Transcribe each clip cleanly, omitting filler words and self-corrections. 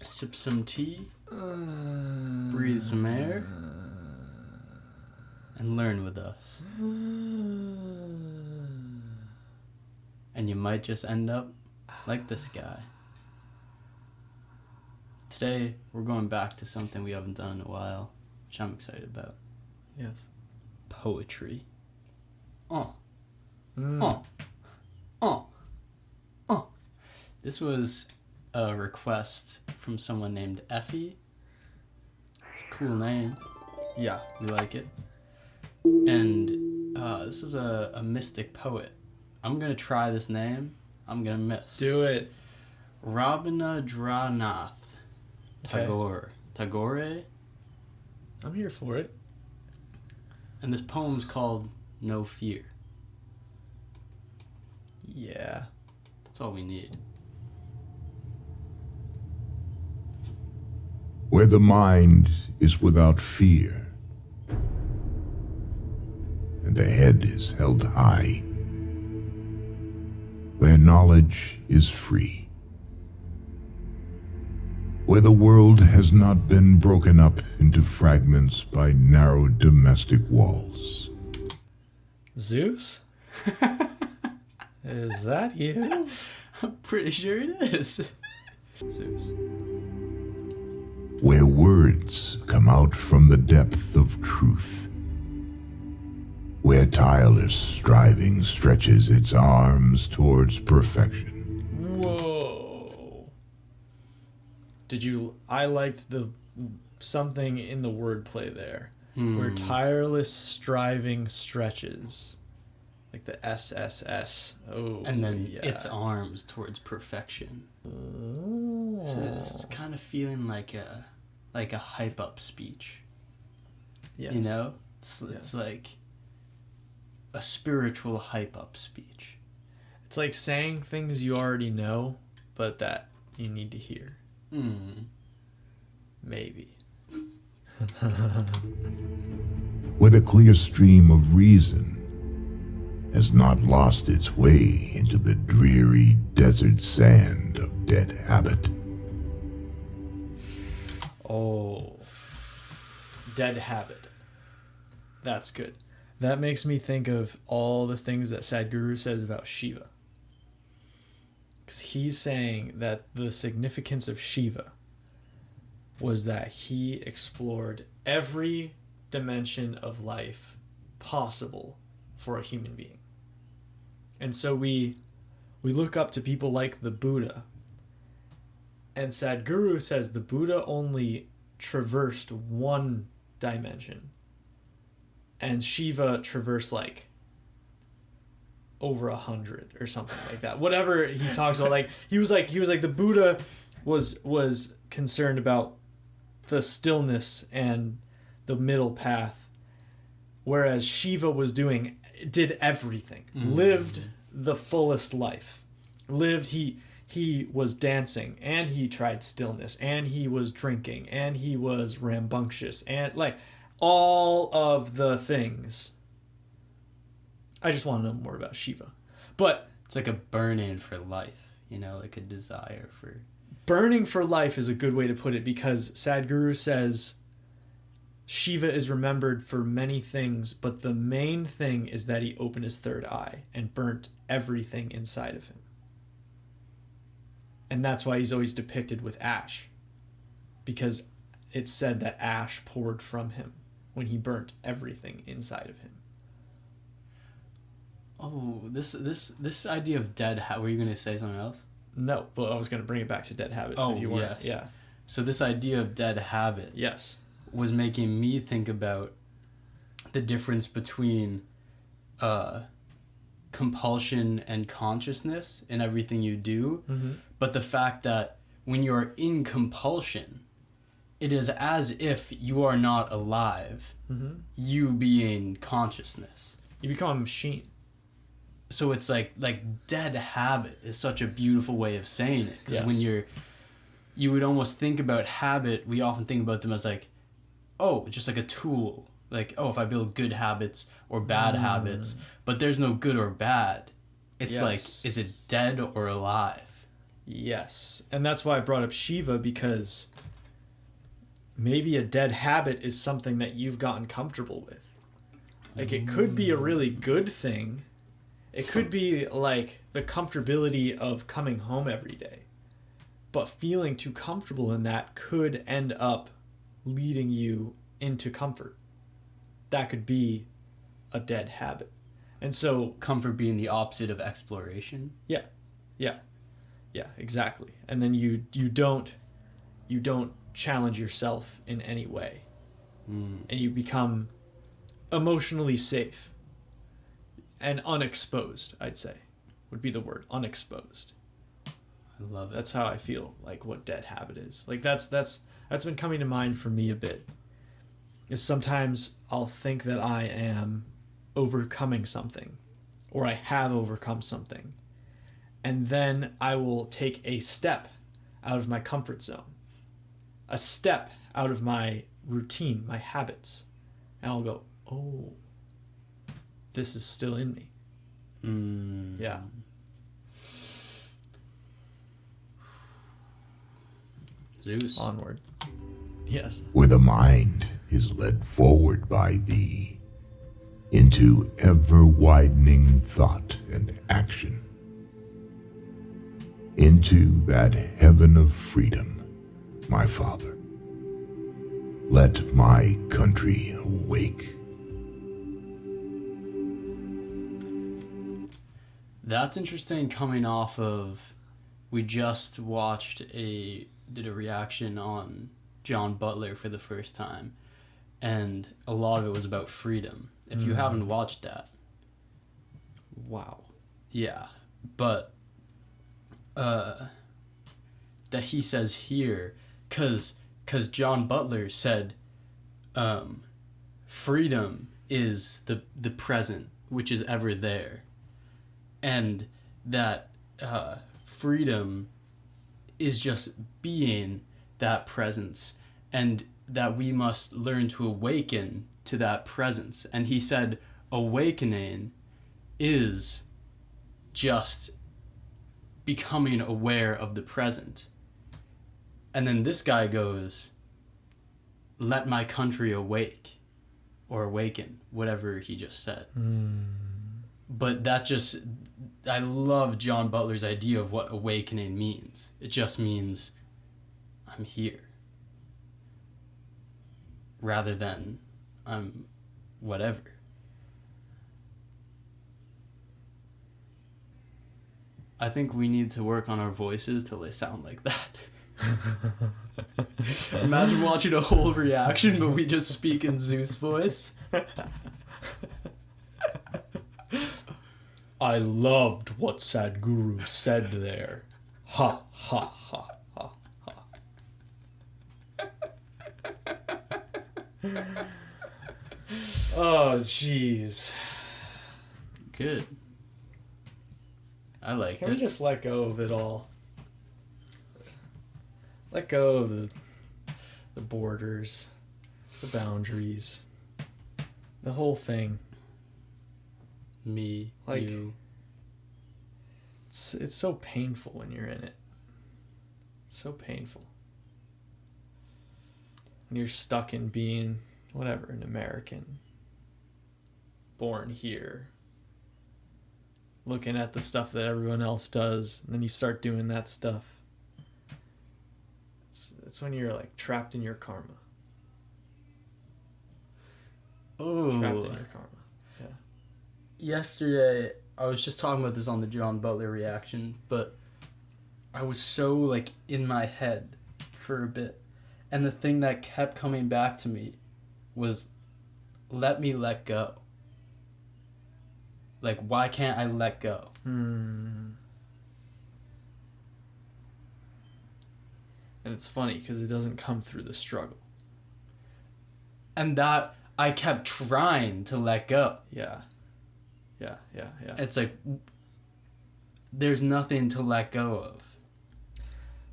Sip some tea, breathe some air, and learn with us. And you might just end up like this guy. Today, we're going back to something we haven't done in a while, which I'm excited about. Yes. Poetry. This was a request from someone named Effie. It's a cool name. Yeah. We like it. And this is a mystic poet. I'm going to try this name. I'm going to miss. Do it. Rabindranath Tagore. Tagore? I'm here for it. And this poem's called No Fear. Yeah. That's all we need. Where the mind is without fear, and the head is held high, where knowledge is free, where the world has not been broken up into fragments by narrow domestic walls. Zeus? Is that you? I'm pretty sure it is. Zeus. Where words come out from the depth of truth, where tireless striving stretches its arms towards perfection. Whoa. I liked the something in the wordplay there. Where tireless striving stretches. Like the SSS. Oh. And then yeah. its arms towards perfection. Oh. So it's kind of feeling like a hype up speech. Yes. You know? It's like a spiritual hype up speech. It's like saying things you already know, but that you need to hear. Maybe. Where the clear stream of reason has not lost its way into the dreary desert sand of dead habit. Oh. Dead habit. That's good. That makes me think of all the things that Sadhguru says about Shiva. Because he's saying that the significance of Shiva was that he explored every dimension of life possible for a human being. And so we look up to people like the Buddha. And Sadhguru says the Buddha only traversed one dimension. And Shiva traversed like over 100 or something like that. Whatever he talks about, like he was like the Buddha was concerned about the stillness and the middle path, whereas Shiva did everything, lived the fullest life, he was dancing, and he tried stillness, and he was drinking, and he was rambunctious, and like all of the things. I just want to know more about Shiva. But It's like a burning for life, you know, like a desire for... Burning for life is a good way to put it, because Sadhguru says Shiva is remembered for many things, but the main thing is that he opened his third eye and burnt everything inside of him. And that's why he's always depicted with ash, because it's said that ash poured from him when he burnt everything inside of him. Oh, this idea of dead habit. Were you going to say something else? No, but I was going to bring it back to dead habits. Oh, if you weren't. yes. Yeah. So this idea of dead habit Yes. was making me think about the difference between compulsion and consciousness in everything you do, but the fact that when you're in compulsion, it is as if you are not alive, you being consciousness. You become a machine. So it's like dead habit is such a beautiful way of saying it, because when you would almost think about habit, we often think about them as like, oh, just like a tool. Like, oh, if I build good habits or bad habits, but there's no good or bad. It's like, is it dead or alive? Yes. And that's why I brought up Shiva, because maybe a dead habit is something that you've gotten comfortable with. Like, it could be a really good thing. It could be like the comfortability of coming home every day. But feeling too comfortable in that could end up leading you into comfort. That could be a dead habit. And so comfort being the opposite of exploration. Yeah, exactly. And then you don't challenge yourself in any way, and you become emotionally safe and unexposed. I'd say would be the word, unexposed. I love it. That's how I feel like what dead habit is. Like that's been coming to mind for me a bit. Is sometimes I'll think that I am overcoming something, or I have overcome something, and then I will take a step out of my comfort zone, a step out of my routine, my habits, and I'll go, oh, this is still in me. Yeah. Zeus. Onward. Yes. Where the mind is led forward by thee into ever-widening thought and action, into that heaven of freedom, my Father. Let my country awake. That's interesting, coming off of, we just did a reaction on John Butler for the first time, and a lot of it was about freedom. If you haven't watched that, Wow. yeah, but that he says here, cause John Butler said, freedom is the present, which is ever there, and that freedom is just being that presence, and that we must learn to awaken to that presence. And he said awakening is just becoming aware of the present. And then this guy goes, let my country awake, or awaken, whatever he just said. But that just, I love John Butler's idea of what awakening means. It just means I'm here, rather than I'm whatever. I think we need to work on our voices till they sound like that. Imagine watching a whole reaction, but we just speak in Zeus voice. I loved what Sadhguru said there. Ha, ha, ha, ha, ha. Oh, jeez. Good. I liked Can we it. just let go of it all? Let go of the borders, the boundaries, the whole thing. Me, Like, you. It's so painful when you're in it. It's so painful. When you're stuck in being, whatever, an American. Born here. Looking at the stuff that everyone else does, and then you start doing that stuff. It's when you're like trapped in your karma. Oh. Trapped in your karma. Yeah. Yesterday, I was just talking about this on the John Butler reaction, but I was so like in my head for a bit, and the thing that kept coming back to me was, let me let go. Like, why can't I let go? And it's funny because it doesn't come through the struggle. And that I kept trying to let go. Yeah. It's like, there's nothing to let go of.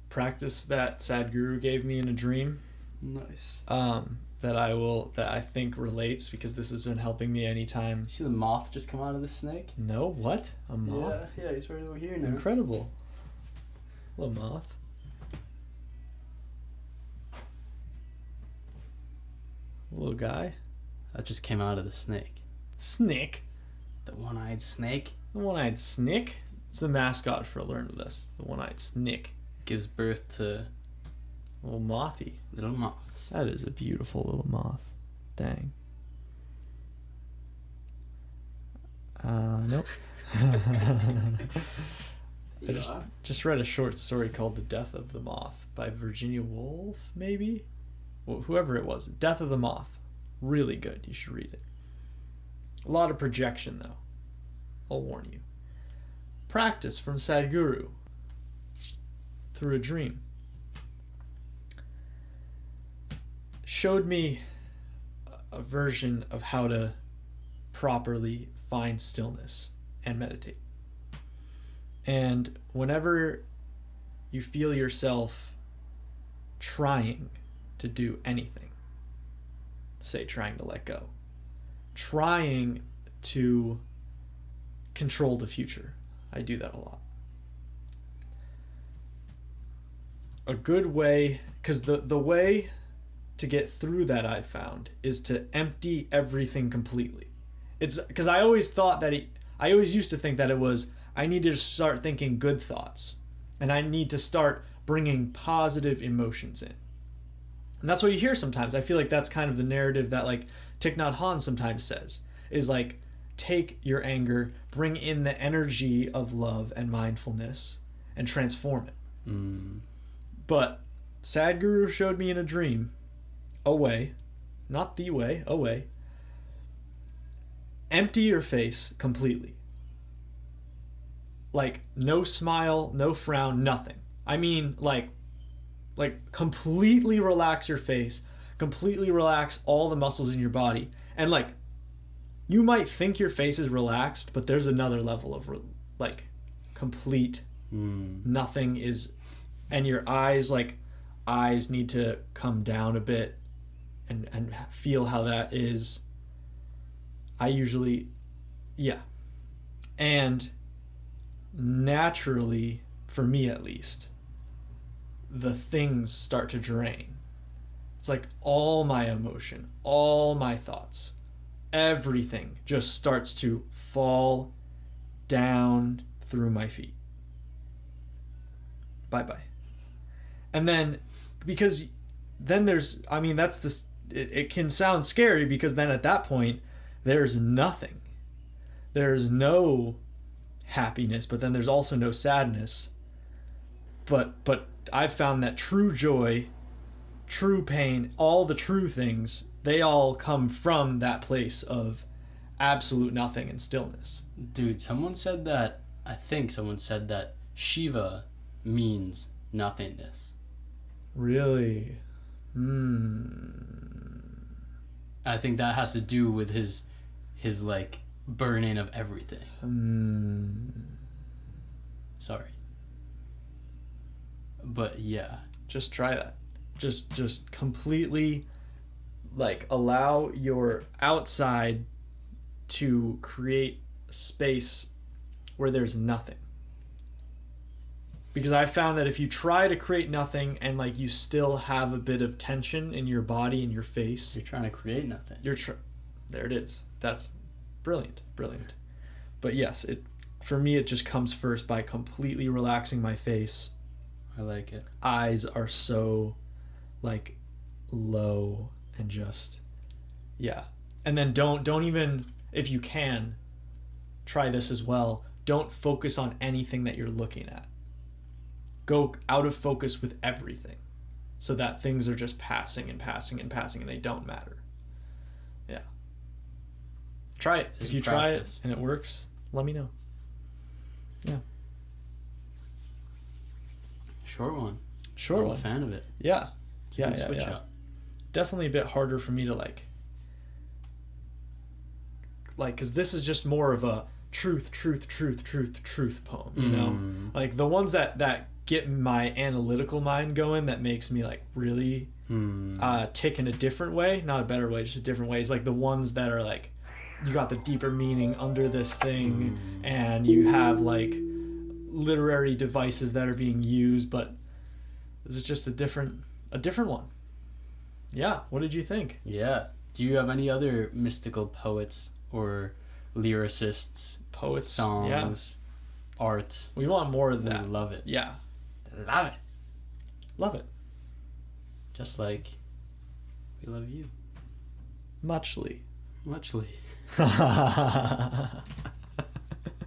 Practice that Sadhguru gave me in a dream. Nice. That I think relates, because this has been helping me anytime. You see the moth just come out of the snake? No, what? A moth? Yeah, he's right over here now. Incredible. Little moth. Little guy. That just came out of the snake. Snake. The one-eyed snake The one-eyed snake. It's the mascot for Learn With Us. The one-eyed snake. gives birth to Little mothy. little moths. That is a beautiful little moth. Dang. Nope. I just read a short story called The Death of the Moth by Virginia Woolf, maybe? Well, whoever it was. Death of the Moth. Really good. You should read it. A lot of projection, though. I'll warn you. Practice from Sadhguru through a dream. Showed me a version of how to properly find stillness and meditate. And whenever you feel yourself trying to do anything, say trying to let go, trying to control the future, I do that a lot. A good way, because the way to get through that, I've found, is to empty everything completely. It's because I always thought that I always used to think that it was, I need to start thinking good thoughts, and I need to start bringing positive emotions in. And that's what you hear sometimes. I feel like that's kind of the narrative that like Thich Nhat Hanh sometimes says, is like, take your anger, bring in the energy of love and mindfulness, and transform it. But Sadhguru showed me in a dream a way, not the way, a way. Empty your face completely. Like, no smile, no frown, nothing. I mean, like completely relax your face, completely relax all the muscles in your body. And like, you might think your face is relaxed, but there's another level of like complete nothing is, and your eyes need to come down a bit and feel how that is. I usually, yeah. And naturally, for me at least, the things start to drain. It's like all my emotion, all my thoughts, everything just starts to fall down through my feet. Bye-bye. And then, because then there's, I mean, that's the, it can sound scary, because then at that point, there's nothing. There's no happiness, but then there's also no sadness. But I've found that true joy, true pain, all the true things, they all come from that place of absolute nothing and stillness. Dude, someone said that, I think someone said that Shiva means nothingness. Really? I think that has to do with his like burning of everything. Sorry. But yeah. Just try that. Just completely like allow your outside to create space where there's nothing. Because I found that if you try to create nothing and like you still have a bit of tension in your body and your face, You're trying to create nothing. There it is. That's brilliant. But yes, for me it just comes first by completely relaxing my face. I like it. Eyes are so like low and just, yeah. And then don't even, if you can, try this as well. Don't focus on anything that you're looking at. Go out of focus with everything, so that things are just passing and they don't matter. Yeah. Try it. If you try it and it works, let me know. Yeah. Short one. I'm a fan of it. Yeah. It's a good switch up. Definitely a bit harder for me to like, because this is just more of a truth poem, you know? Like the ones that get my analytical mind going, that makes me like really tick in a different way, not a better way, just a different way. It's like the ones that are like, you got the deeper meaning under this thing, and you have like literary devices that are being used, but this is just a different one. Yeah, what did you think? Yeah. Do you have any other mystical poets or lyricists, Poets, songs, art? We want more of that. We love it. Yeah. Love it. Love it. Just like we love you. Muchly. Muchly.